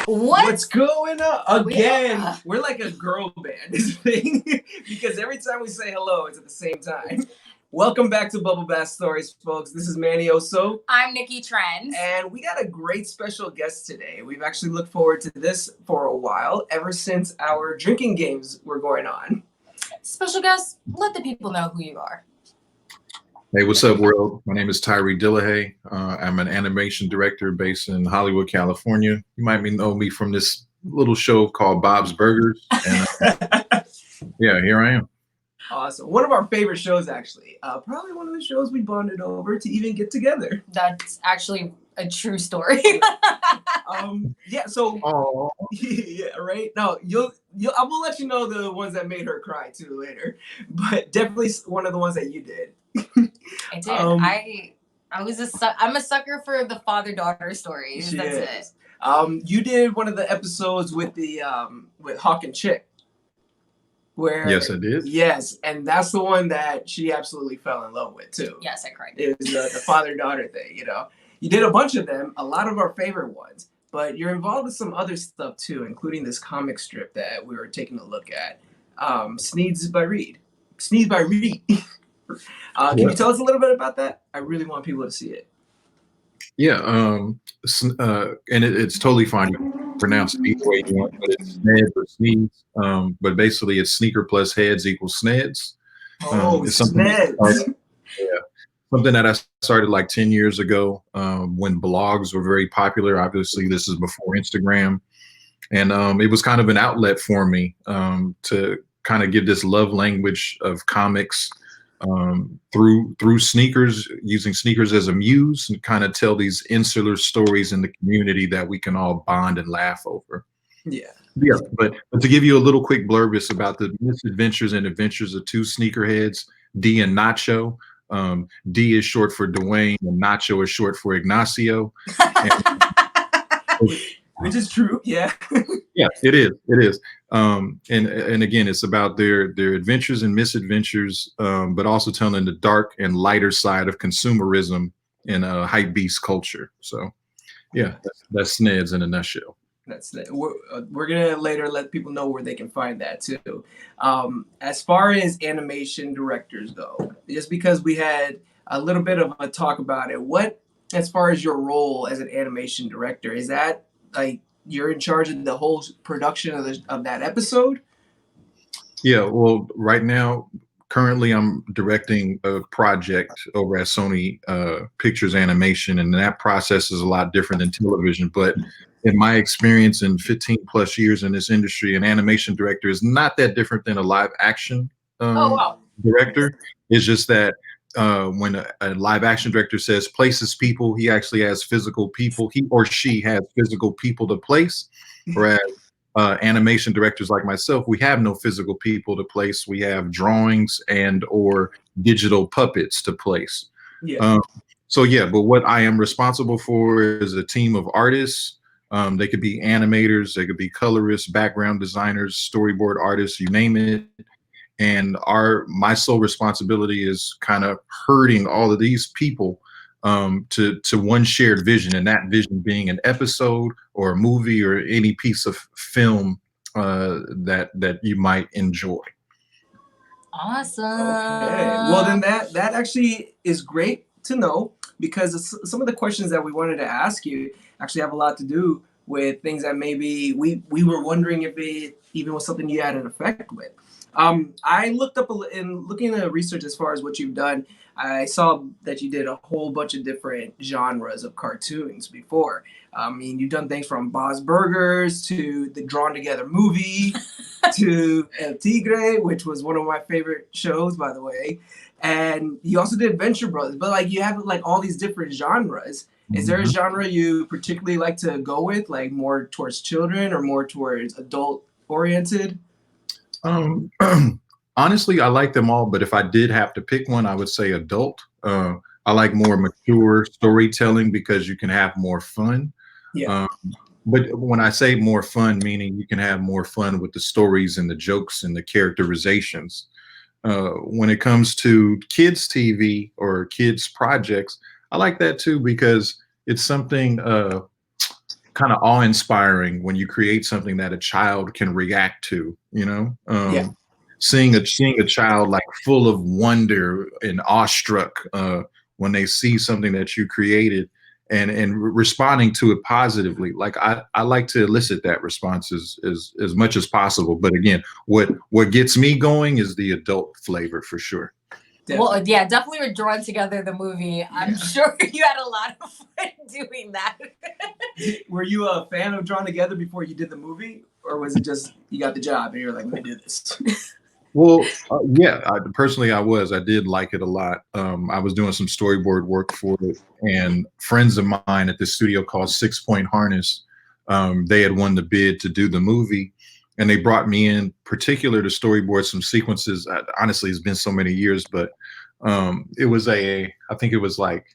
What's going on? Again, we're like a girl band, this thing, because every time we say hello, it's at the same time. Welcome back to Bubble Bath Stories, folks. This is Manny Oso. I'm Nikki Trent. And we got a great special guest today. We've actually looked forward to this for a while, ever since our drinking games were going on. Special guest, let the people know who you are. Hey, what's up, world? My name is Tyree Dillihay. I'm an animation director based in Hollywood, California. You might know me from this little show called Bob's Burgers. And, yeah, here I am. Awesome. One of our favorite shows, actually. Probably one of the shows we bonded over to even get together. That's actually a true story. Yeah, so Aww. Yeah, right. No, I will let you know the ones that made her cry too later, but definitely one of the ones that you did. I did. I'm a sucker for the father-daughter stories. That's it. You did one of the episodes with the with Hawk and Chick. Where, yes, I did. Yes, and that's the one that she absolutely fell in love with too. Yes, I cried. It was the father-daughter thing, you know. You did a bunch of them, a lot of our favorite ones, but you're involved with some other stuff too, including this comic strip that we were taking a look at, Sneeds by Reed. Sneeds by Reed. Can you tell us a little bit about that? I really want people to see it. Yeah, and it's totally fine. You pronounce it either way you want, but it's Sneds or Sneeds. But basically, it's sneaker plus heads equals Sneds. Sneds. Something that I started like 10 years ago when blogs were very popular. Obviously, this is before Instagram. And it was kind of an outlet for me to kind of give this love language of comics through sneakers, using sneakers as a muse, and kind of tell these insular stories in the community that we can all bond and laugh over. Yeah. But to give you a little quick blurb, it's about the misadventures and adventures of two sneakerheads, D and Nacho. D is short for Dwayne, and Nacho is short for Ignacio. Which is true, yeah. Yeah, it is. It is. And again, it's about their adventures and misadventures, but also telling the dark and lighter side of consumerism and hype beast culture. So, yeah, that's Sneds in a nutshell. That's it. We're gonna later let people know where they can find that too. As far as animation directors go, just because we had a little bit of a talk about it, what, as far as your role as an animation director, is that like you're in charge of the whole production of that episode? Yeah, well, right now, currently I'm directing a project over at Sony Pictures Animation, and that process is a lot different than television. But in my experience in 15 plus years in this industry, an animation director is not that different than a live action director. It's just that when a live action director says places people, he actually has physical people. He or she has physical people to place, whereas animation directors like myself, we have no physical people to place. We have drawings and or digital puppets to place. Yeah. So yeah, but what I am responsible for is a team of artists. They could be animators, they could be colorists, background designers, storyboard artists, you name it. And my sole responsibility is kind of herding all of these people to one shared vision, and that vision being an episode or a movie or any piece of film that you might enjoy. Awesome. Okay. Well, then that actually is great to know, because some of the questions that we wanted to ask you actually have a lot to do with things that maybe we were wondering if it even was something you had an effect with. I looked up in looking at the research as far as what you've done. I saw that you did a whole bunch of different genres of cartoons before. I mean, you've done things from Bob's Burgers to the Drawn Together movie to El Tigre, which was one of my favorite shows, by the way. And you also did Venture Brothers, but like you have like all these different genres. Is there a genre you particularly like to go with, like more towards children or more towards adult oriented? Honestly, I like them all, but if I did have to pick one, I would say adult. I like more mature storytelling because you can have more fun. Yeah. But when I say more fun, meaning you can have more fun with the stories and the jokes and the characterizations. When it comes to kids TV or kids projects, I like that too, because it's something kind of awe-inspiring when you create something that a child can react to, you know. Seeing a child like full of wonder and awestruck when they see something that you created, and responding to it positively. Like I like to elicit that response as much as possible. But again, what gets me going is the adult flavor for sure. Definitely. Well, yeah, definitely with Drawn Together, the movie. I'm sure you had a lot of fun doing that. Were you a fan of Drawn Together before you did the movie? Or was it just you got the job and you're like, let me do this? Well, yeah, personally, I did like it a lot. I was doing some storyboard work for it, and friends of mine at this studio called 6 Point Harness, they had won the bid to do the movie, and they brought me in particular to storyboard some sequences. Honestly, it's been so many years, but it was I think it was like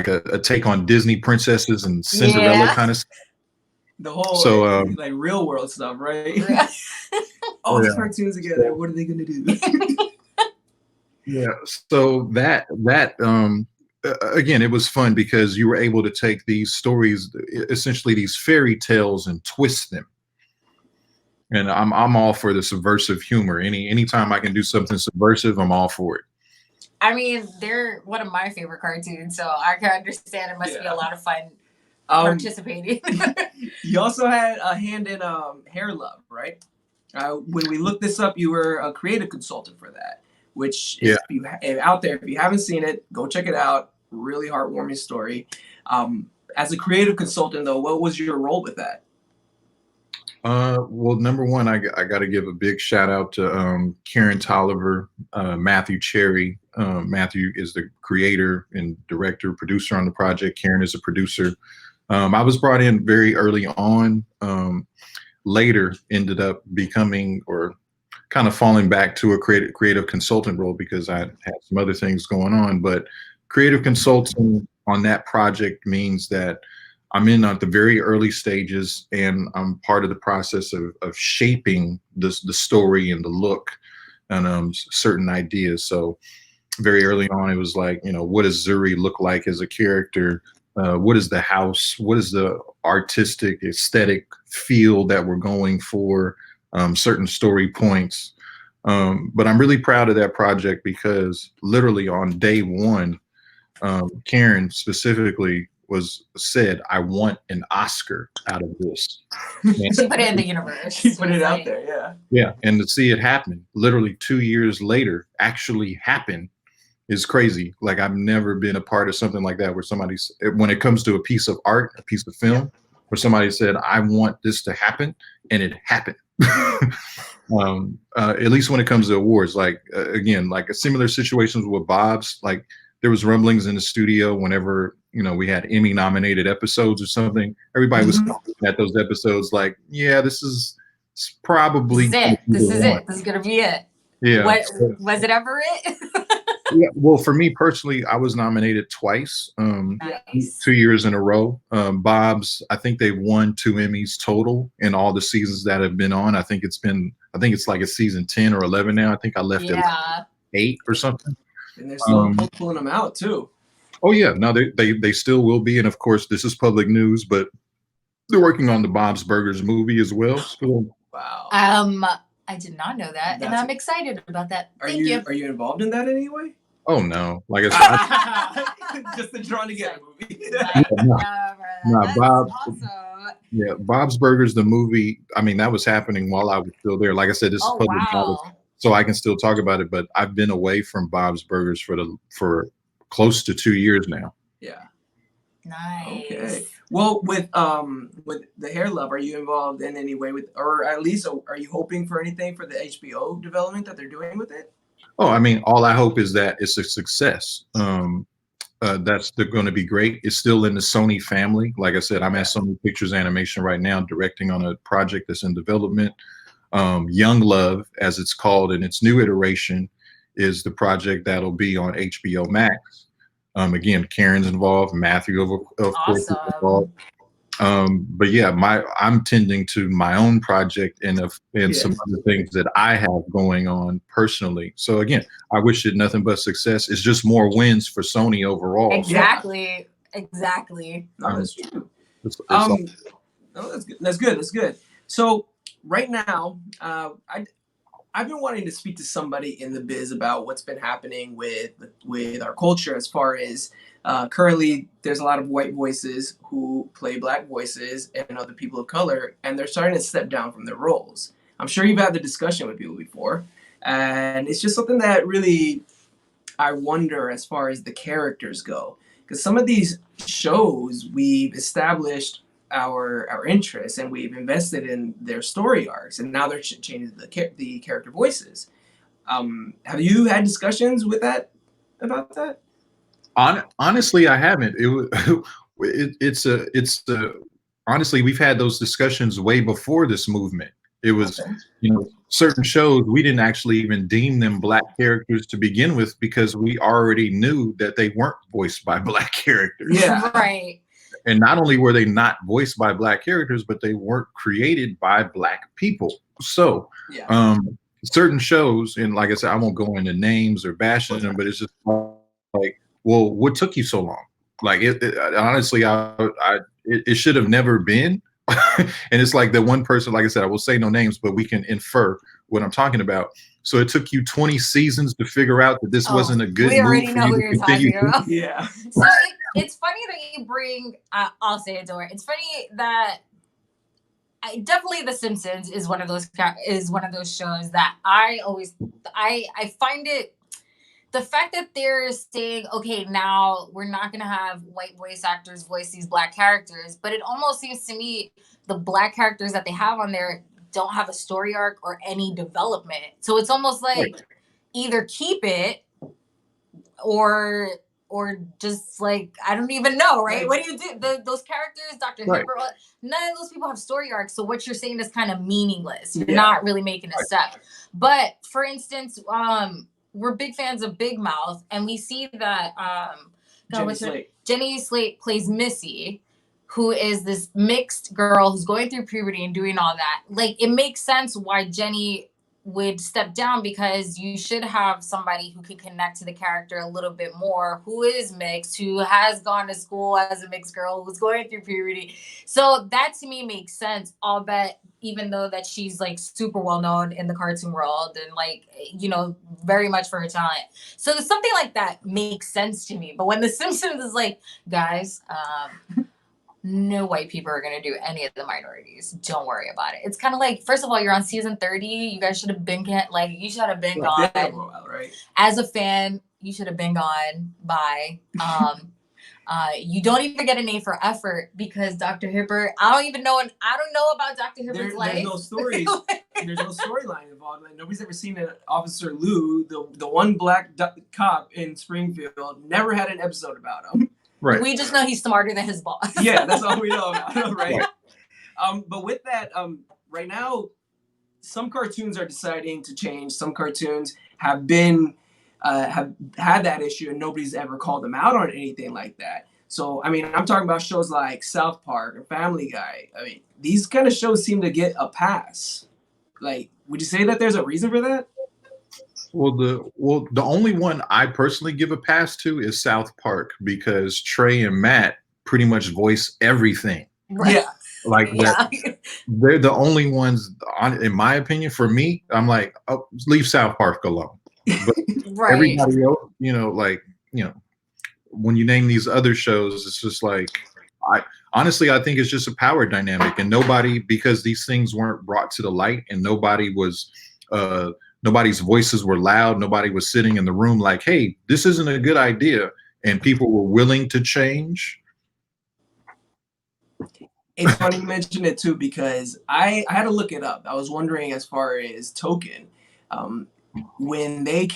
a take on Disney princesses and Cinderella kind of stuff. The whole like real world stuff, right? All the cartoons together. What are they gonna do? Yeah. So that again, it was fun because you were able to take these stories, essentially these fairy tales, and twist them. And I'm all for the subversive humor. Anytime I can do something subversive, I'm all for it. I mean, they're one of my favorite cartoons, so I can understand it must be a lot of fun participating. You also had a hand in Hair Love, right? When we looked this up, you were a creative consultant for that, which if you out there, if you haven't seen it, go check it out. Really heartwarming story. As a creative consultant, though, what was your role with that? Well, number one, I got to give a big shout out to Karen Tolliver, Matthew Cherry. Matthew is the creator and director, producer on the project. Karen is a producer. I was brought in very early on. Later ended up becoming, or kind of falling back to a creative consultant role because I had some other things going on. But creative consulting on that project means that I'm in at the very early stages, and I'm part of the process of shaping the story and the look and certain ideas. So very early on, it was like, what does Zuri look like as a character? What is the house? What is the artistic aesthetic feel that we're going for? Certain story points. But I'm really proud of that project because literally on day one, Karen specifically said, I want an Oscar out of this. She put it in the universe. She put it out there, yeah. Yeah, and to see it happen, literally 2 years later, actually happen, is crazy. Like, I've never been a part of something like that where when it comes to a piece of art, a piece of film, where somebody said, I want this to happen, and it happened. At least when it comes to awards, like, again, like a similar situations with Bob's, like there was rumblings in the studio whenever, we had Emmy nominated episodes or something. Everybody was at those episodes like, yeah, this is probably this is it. This is going to be it. Yeah. Was it ever it? Yeah, well, for me personally, I was nominated twice, Nice. 2 years in a row. Bob's, I think they've won 2 Emmys total in all the seasons that have been on. I think it's like a season 10 or 11 now. I think I left at 8 or something. And they're still pulling them out too. Oh yeah, no, they still will be. And of course, this is public news, but they're working on the Bob's Burgers movie as well. So, wow. I did not know that, and I'm excited about that. Thank you. Are you involved in that in any way? Oh no! Like I said, just the Drawn Together movie. Bob. Awesome. Yeah, Bob's Burgers, the movie. I mean, that was happening while I was still there. Like I said, this is public knowledge, so I can still talk about it. But I've been away from Bob's Burgers for close to 2 years now. Yeah. Nice. Okay. Well, with the Hair Love, are you involved in any way or at least are you hoping for anything for the HBO development that they're doing with it? Oh, I mean, all I hope is that it's a success. That's going to be great. It's still in the Sony family. Like I said, I'm at Sony Pictures Animation right now, directing on a project that's in development. Young Love, as it's called in its new iteration, is the project that'll be on HBO Max. Again, Karen's involved, Matthew of course is involved. But yeah, I'm tending to my own project and some other things that I have going on personally. So again, I wish it nothing but success. It's just more wins for Sony overall. Exactly. Exactly. No, that's true. It's No, that's good. That's good. That's good. So right now, I've been wanting to speak to somebody in the biz about what's been happening with our culture as far as currently there's a lot of white voices who play black voices and other people of color, and they're starting to step down from their roles. I'm sure you've had the discussion with people before, and it's just something that really I wonder as far as the characters go, because some of these shows we've established our interests and we've invested in their story arcs, and now they're changing the character voices. Have you had discussions with that about that? Honestly, I haven't. Honestly, we've had those discussions way before this movement. It was, Okay. certain shows we didn't actually even deem them black characters to begin with because we already knew that they weren't voiced by black characters. Yeah. Right. And not only were they not voiced by black characters, but they weren't created by black people. So, Yeah. certain shows, and like I said, I won't go into names or bashing them, but it's just like, well, what took you so long? Like, honestly, it should have never been. And it's like the one person, like I said, I will say no names, but we can infer what I'm talking about. So it took you 20 seasons to figure out that this wasn't a good we already move know for who you you're to continue. talking about. Yeah. So it's funny that you bring. I'll say it, Dora. It's funny that definitely The Simpsons is one of those shows that I find it. The fact that they're saying, okay, now we're not going to have white voice actors voice these black characters, but it almost seems to me the black characters that they have on there don't have a story arc or any development. So it's almost like either keep it or just like, I don't even know, right? What do you do? Those characters, Dr. Hipper, none of those people have story arcs. So what you're saying is kind of meaningless. You're not really making a step. But for instance, we're big fans of Big Mouth, and we see that Jenny Slate plays Missy, who is this mixed girl who's going through puberty and doing all that. Like, it makes sense why Jenny would step down, because you should have somebody who can connect to the character a little bit more, who is mixed, who has gone to school as a mixed girl, who's going through puberty. So that to me makes sense. I'll bet, even though that she's like super well known in the cartoon world and like, very much for her talent. So something like that makes sense to me. But when The Simpsons is like, guys, no white people are going to do any of the minorities. Don't worry about it. It's kind of like, first of all, you're on season 30. You guys should have been gone. Right? As a fan, you should have been gone by. You don't even get an A for effort because Dr. Hipper, I don't know about Dr. Hipper's life. There's no stories. There's no storyline involved. Like, nobody's ever seen Officer Lou, the one black cop in Springfield, never had an episode about him. Right. We just know he's smarter than his boss. Yeah, that's all we know about him, right? But with that, right now, some cartoons are deciding to change. Some cartoons have had that issue, and nobody's ever called them out on anything like that. So, I mean, I'm talking about shows like South Park or Family Guy. I mean, these kind of shows seem to get a pass. Like, would you say that there's a reason for that? Well, the only one I personally give a pass to is South Park, because Trey and Matt pretty much voice everything. Right. Yeah. Like they're the only ones, in my opinion. For me, I'm like, leave South Park alone. But everybody else, when you name these other shows, it's just like, I think it's just a power dynamic, and because these things weren't brought to the light, and nobody's voices were loud. Nobody was sitting in the room like, hey, this isn't a good idea. And people were willing to change. It's funny you mentioned it too, because I had to look it up. I was wondering, as far as Token, when they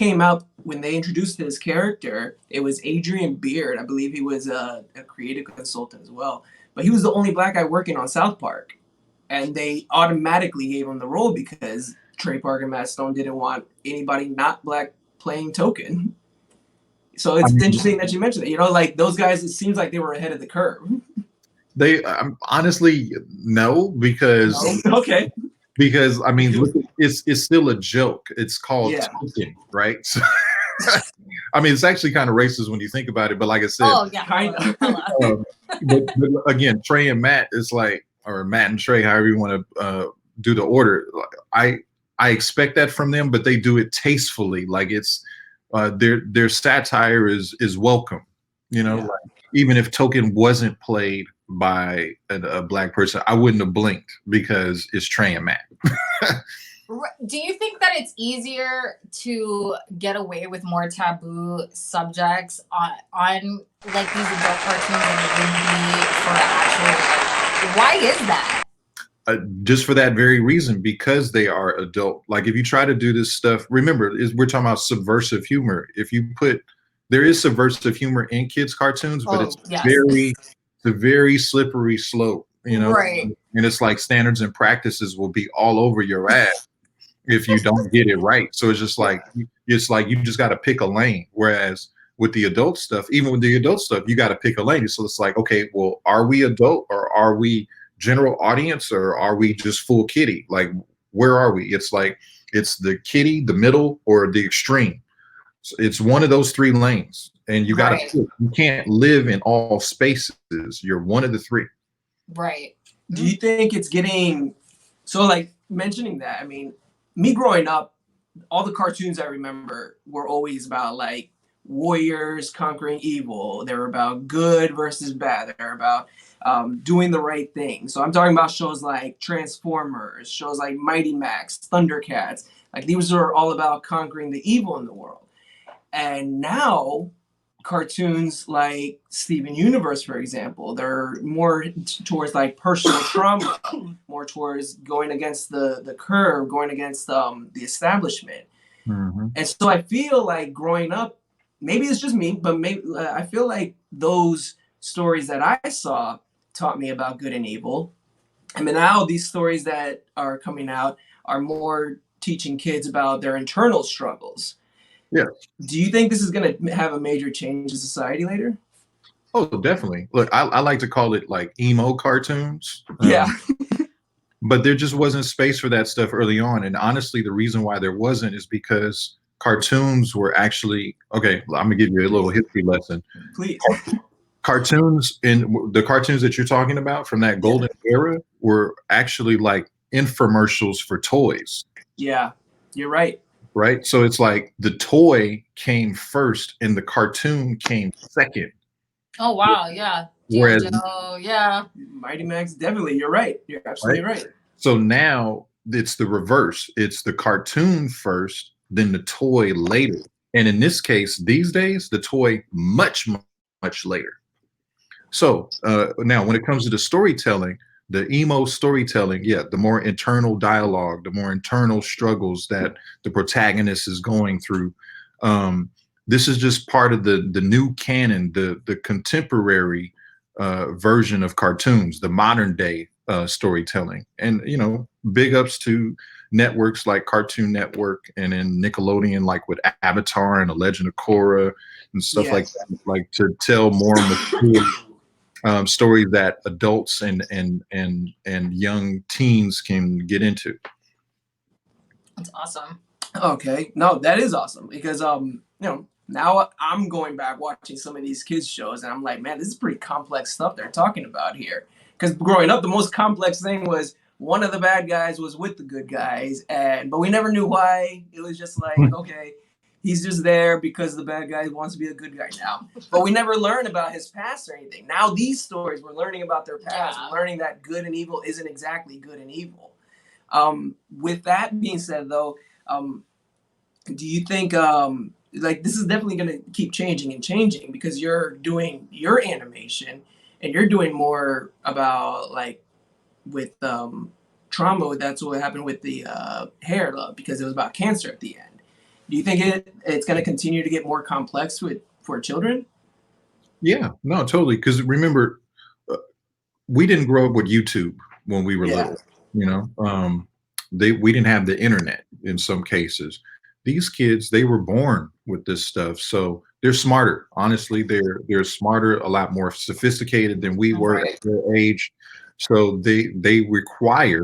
introduced his character, it was Adrian Beard. I believe he was a creative consultant as well. But he was the only black guy working on South Park. And they automatically gave him the role because Trey Parker and Matt Stone didn't want anybody not black playing Token. So it's interesting that you mentioned it. Like, those guys, it seems like they were ahead of the curve. They honestly, no, because okay. Because I mean, look, it's still a joke. It's called Token, right? So, I mean, it's actually kind of racist when you think about it. But like I said, Oh yeah, Kind of. but again, Trey and Matt is like, or Matt and Trey, however you want to do the order. I expect that from them, but they do it tastefully. Like it's their satire is welcome. You know, like, even if Token wasn't played by a black person, I wouldn't have blinked because it's Trey and Matt. Do you think that it's easier to get away with more taboo subjects on like these adult cartoons than it would be for actual? Why is that? Just for that very reason, because they are adult. Like if you try to do this stuff, remember, we're talking about subversive humor. If you put, there is subversive humor in kids' cartoons, but it's a very slippery slope, you know. Right. And it's like standards and practices will be all over your ass if you don't get it right. So it's just like you just got to pick a lane. Whereas with the adult stuff, even with the adult stuff, you got to pick a lane. So it's like, okay, well, are we adult or are we general audience or are we just full kiddie? Like, where are we? It's like it's the kiddie, the middle, or the extreme. So it's one of those three lanes, and you got to. You can't live in all spaces. You're one of the three. Right. Do you think it's getting so? Like mentioning that, I mean, me growing up, all the cartoons I remember were always about like warriors conquering evil. They were about good versus bad. They were about doing the right thing. So I'm talking about shows like Transformers, shows like Mighty Max, Thundercats. Like these are all about conquering the evil in the world. And now cartoons like Steven Universe, for example, they're more towards like personal trauma, more towards going against the curve, going against the establishment. Mm-hmm. And so I feel like growing up, maybe it's just me, but maybe I feel like those stories that I saw taught me about good and evil. I mean, now these stories that are coming out are more teaching kids about their internal struggles. Yeah. Do you think this is going to have a major change in society later? Oh, definitely. Look, I like to call it like emo cartoons. Yeah. But there just wasn't space for that stuff early on. And honestly, the reason why there wasn't is because cartoons were actually, okay, I'm gonna give you a little history lesson. Please. Cartoons, in the cartoons that you're talking about from that golden era were actually like infomercials for toys. Yeah, you're right. Right? So it's like the toy came first and the cartoon came second. Oh, wow. Yeah. Whereas, yeah. Mighty Max, definitely. You're right. You're absolutely right. So now it's the reverse. It's the cartoon first, then the toy later. And in this case, these days, the toy much, much later. So now when it comes to the storytelling, the emo storytelling, the more internal dialogue, the more internal struggles that the protagonist is going through. This is just part of the new canon, the contemporary version of cartoons, the modern day storytelling. And, you know, big ups to networks like Cartoon Network and then Nickelodeon, like with Avatar and The Legend of Korra and stuff like that, like to tell more mature stories that adults and young teens can get into. That's awesome. Okay, no, that is awesome because you know, now I'm going back watching some of these kids shows and I'm like, man, this is pretty complex stuff they're talking about here. Because growing up, the most complex thing was one of the bad guys was with the good guys, but we never knew why. It was just like, okay, he's just there because the bad guy wants to be a good guy now. But we never learned about his past or anything. Now these stories, we're learning about their past. We're learning that good and evil isn't exactly good and evil. With that being said, though, do you think like this is definitely going to keep changing and changing because you're doing your animation and you're doing more about like with trauma? That's what happened with the hair love because it was about cancer at the end. Do you think it's going to continue to get more complex for children? Yeah, no, totally. Because remember, we didn't grow up with YouTube when we were little. You know, we didn't have the internet in some cases. These kids, they were born with this stuff, so they're smarter. Honestly, they're smarter, a lot more sophisticated than we were at their age. So they require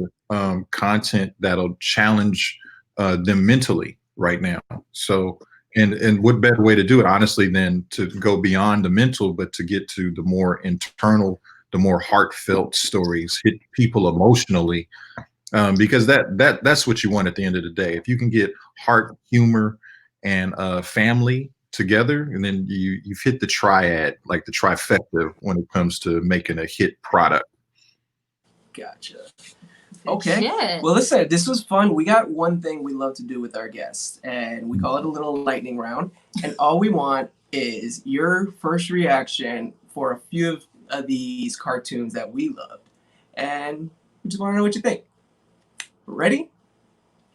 content that'll challenge them mentally right now. So And what better way to do it, honestly, than to go beyond the mental, but to get to the more internal, the more heartfelt stories, hit people emotionally, because that's what you want at the end of the day. If you can get heart, humor, and family together, and then you've hit the triad, like the trifecta, when it comes to making a hit product. Gotcha. Okay. Shit. Well, listen, this was fun. We got one thing we love to do with our guests, and we call it a little lightning round. And all we want is your first reaction for a few of these cartoons that we loved. And we just want to know what you think. Ready?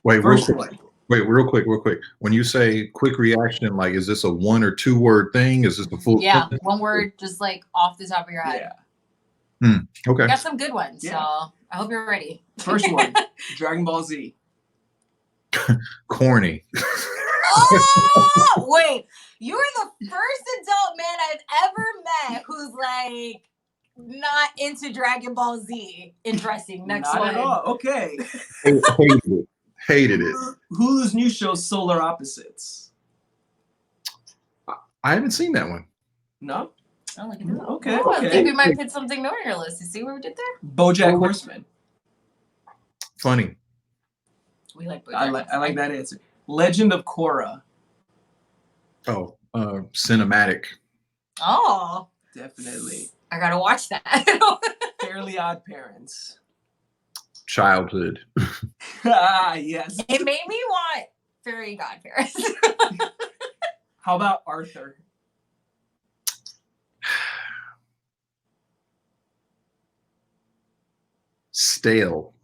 Wait, First real quick. Wait, real quick. When you say quick reaction, like, is this a 1 or 2 word thing? Is this the full? Yeah, one word, just like off the top of your head. Yeah. Okay. We got some good ones, Yeah. so I hope you're ready. First one, Dragon Ball Z. Corny. Oh, wait. You're the first adult man I've ever met who's like not into Dragon Ball Z. Interesting. Next Not one. at all. Okay. Hated it. Hulu's new show, Solar Opposites. I haven't seen that one. No? Oh, look at that. Okay. Oh, I Okay. think we might put something new on your list. You see what we did there? BoJack Horseman. Funny. We like BoJack. I like that answer. Legend of Korra. Oh, cinematic. Oh, Definitely. I gotta watch that. Fairly Odd Parents. Childhood. Ah, yes. It made me want Fairy Godparents. How about Arthur? Stale.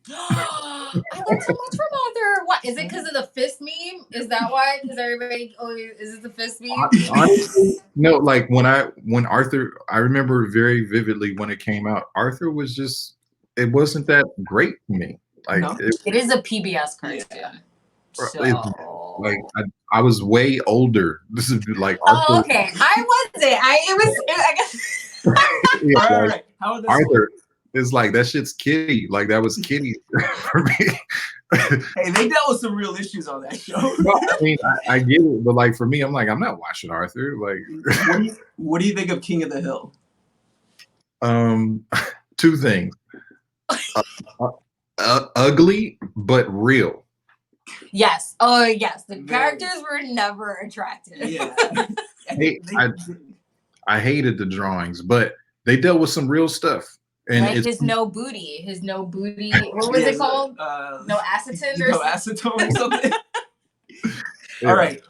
I learned so much from Arthur. What is it? Because of the fist meme? Is that why? Because everybody always is it the fist meme? Honestly, no. Like when Arthur, I remember very vividly when it came out. Arthur was just, it wasn't that great to me. Like No? It is a PBS cartoon. Yeah. So like I was way older. This is like Arthur. oh, okay. I wasn't. I guess. Yeah, All like, right. How about this one? Arthur is like, that shit's kiddie. Like that was kiddie for me. Hey, they dealt with some real issues on that show. No, I mean, I get it, but like for me, I'm like, I'm not watching Arthur. Like, what do you think of King of the Hill? 2 things: ugly but real. Yes. Oh, yes. The Very. characters were never attractive. Yeah. I hated the drawings, but they dealt with some real stuff. And Like it's his no booty. What was it called? No acetone or No acetone or something. Yeah. All right.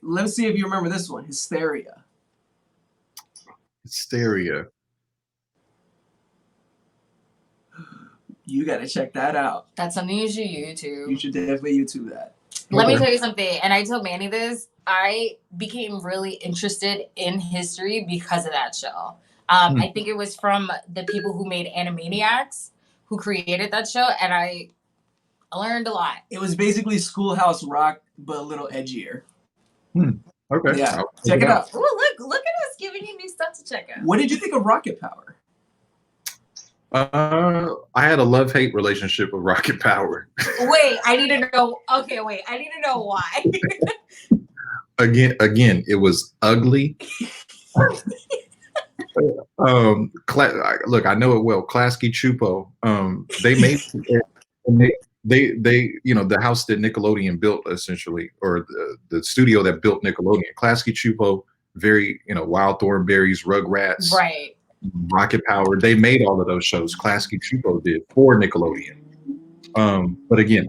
Let's see if you remember this one. Hysteria. Hysteria. You got to check that out. That's something you should YouTube. You should definitely YouTube that. Let me Okay. tell you something, and I told Manny this. I became really interested in history because of that show. I think it was from the people who made Animaniacs, who created that show, and I learned a lot. It was basically Schoolhouse Rock, but a little edgier. Okay. Yeah. I'll Check it out. Oh, look at us giving you new stuff to check out. What did you think of Rocket Power? I had a love-hate relationship with Rocket Power. Wait, I need to know. Okay, wait, I need to know why. Again, it was ugly. Look, I know it well. Klasky Chupo. They made they the house that Nickelodeon built, essentially, or the studio that built Nickelodeon. Klasky Chupo, very Wild Thornberrys, Rugrats, Right. Rocket Power. They made all of those shows. Klasky Chupo did for Nickelodeon. But again,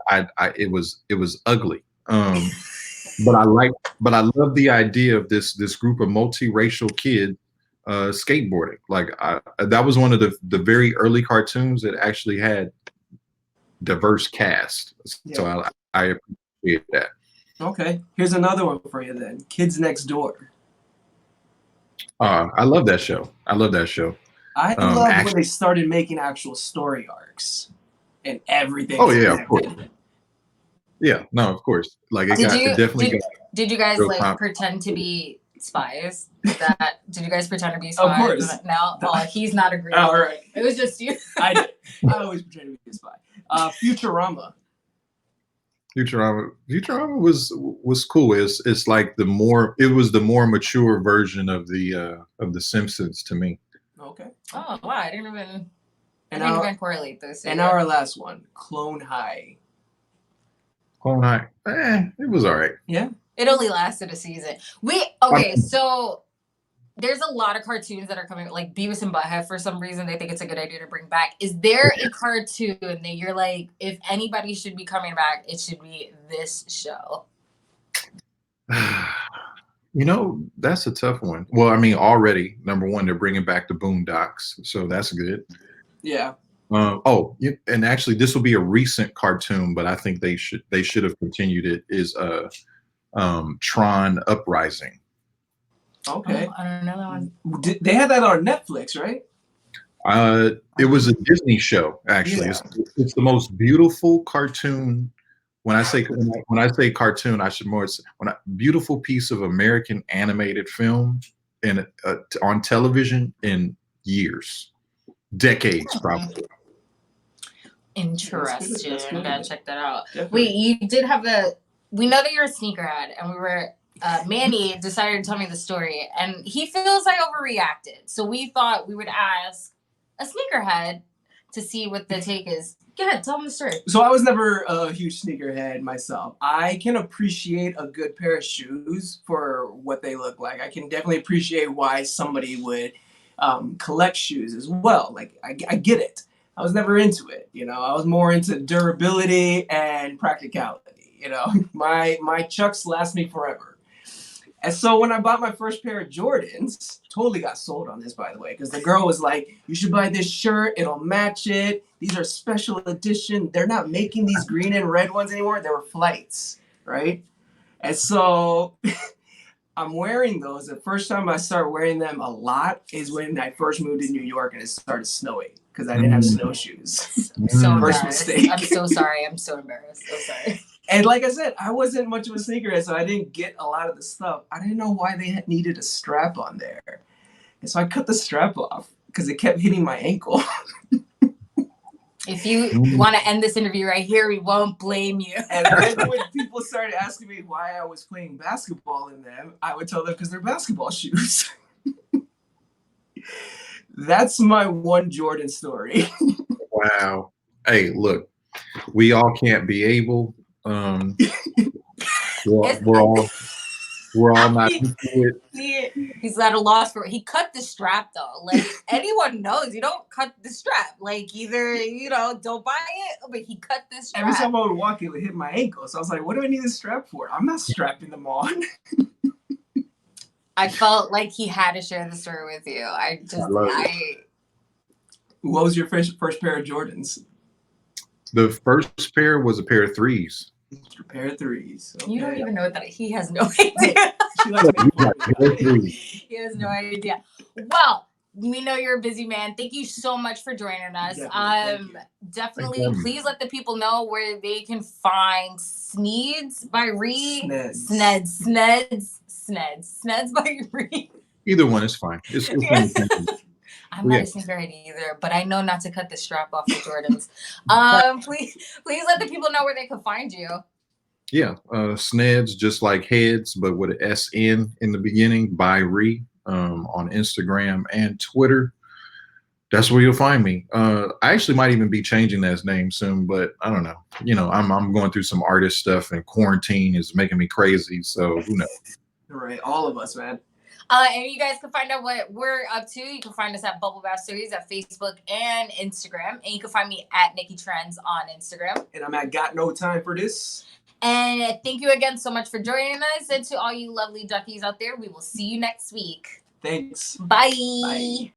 it was ugly. But I love the idea of this group of multiracial kids skateboarding. Like that was one of the very early cartoons that actually had diverse cast. So I appreciate that. Okay, here's another one for you then. Kids Next Door. I love that show. I love love when they started making actual story arcs and everything. Oh yeah, of course. Yeah, no, of course. Like Did you guys like pretend to be spies? Did you guys pretend to be spies? Of course. No, he's not agreeing. All right. It was just you. I always pretend to be a spy. Futurama. Futurama was cool. It's like it was the more mature version of the Simpsons to me. Okay. Oh wow, I didn't And even correlate those. And our last one, Clone High. Clone High, it was all right. Yeah. It only lasted a season. So there's a lot of cartoons that are coming, like Beavis and Butthead. For some reason, they think it's a good idea to bring back. Is there a cartoon that you're like, if anybody should be coming back, it should be this show? That's a tough one. Well, I mean, already number one, they're bringing back the Boondocks, so that's good. Yeah. And actually, this will be a recent cartoon, but I think they should have continued it. Is Tron Uprising. Okay. Oh, I don't know that one. They had that on Netflix, right? It was a Disney show. Actually, Yeah. it's the most beautiful cartoon. When I say cartoon, I should beautiful piece of American animated film on television in years, decades, probably. Interesting. That's good. Gotta check that out. Definitely. Wait, you did have we know that you're a sneakerhead, and we were Manny decided to tell me the story, and he feels I overreacted. So we thought we would ask a sneakerhead to see what the take is. Go ahead, tell him the story. So I was never a huge sneakerhead myself. I can appreciate a good pair of shoes for what they look like. I can definitely appreciate why somebody would collect shoes as well. Like I get it. I was never into it. I was more into durability and practicality. My Chucks last me forever. And so when I bought my first pair of Jordans, totally got sold on this, by the way, because the girl was like, you should buy this shirt. It'll match it. These are special edition. They're not making these green and red ones anymore. They were flights, right? And so I'm wearing those. The first time I started wearing them a lot is when I first moved to New York and it started snowing because I didn't have snowshoes. I'm so First embarrassed. mistake. I'm so sorry. I'm so embarrassed. So sorry. And like I said, I wasn't much of a sneakerhead, so I didn't get a lot of the stuff. I didn't know why they needed a strap on there. And so I cut the strap off because it kept hitting my ankle. If you want to end this interview right here, we won't blame you. And then when people started asking me why I was playing basketball in them, I would tell them because they're basketball shoes. That's my one Jordan story. Wow. Hey, look, we all can't be able. We're all not into it. He's at a loss for it. He cut the strap though. Like anyone knows, you don't cut the strap. Like either don't buy it, but he cut the strap. Every time I would walk, it would hit my ankle. So I was like, what do I need this strap for? I'm not strapping them on. I felt like he had to share the story with you. What was your first pair of Jordans? The first pair was a pair of threes. A pair of threes. Okay. You don't even know that he has no idea. He has no idea. Well, we know you're a busy man. Thank you so much for joining us. Definitely please let the people know where they can find Sneeds by REE. Sneds by REE. Either one is fine. It's I'm not a sneakerhead either, but I know not to cut the strap off the Jordans. Please let the people know where they can find you. Yeah, Sneds, just like heads, but with an SN in the beginning, by REE, on Instagram and Twitter. That's where you'll find me. I actually might even be changing that name soon, but I don't know. I'm going through some artist stuff, and quarantine is making me crazy. So who knows? Right, all of us, man. And you guys can find out what we're up to. You can find us at Bubble Bath Studios at Facebook and Instagram. And you can find me at Nikki Trends on Instagram. And I'm at Got No Time for This. And thank you again so much for joining us. And to all you lovely duckies out there, we will see you next week. Thanks. Bye. Bye.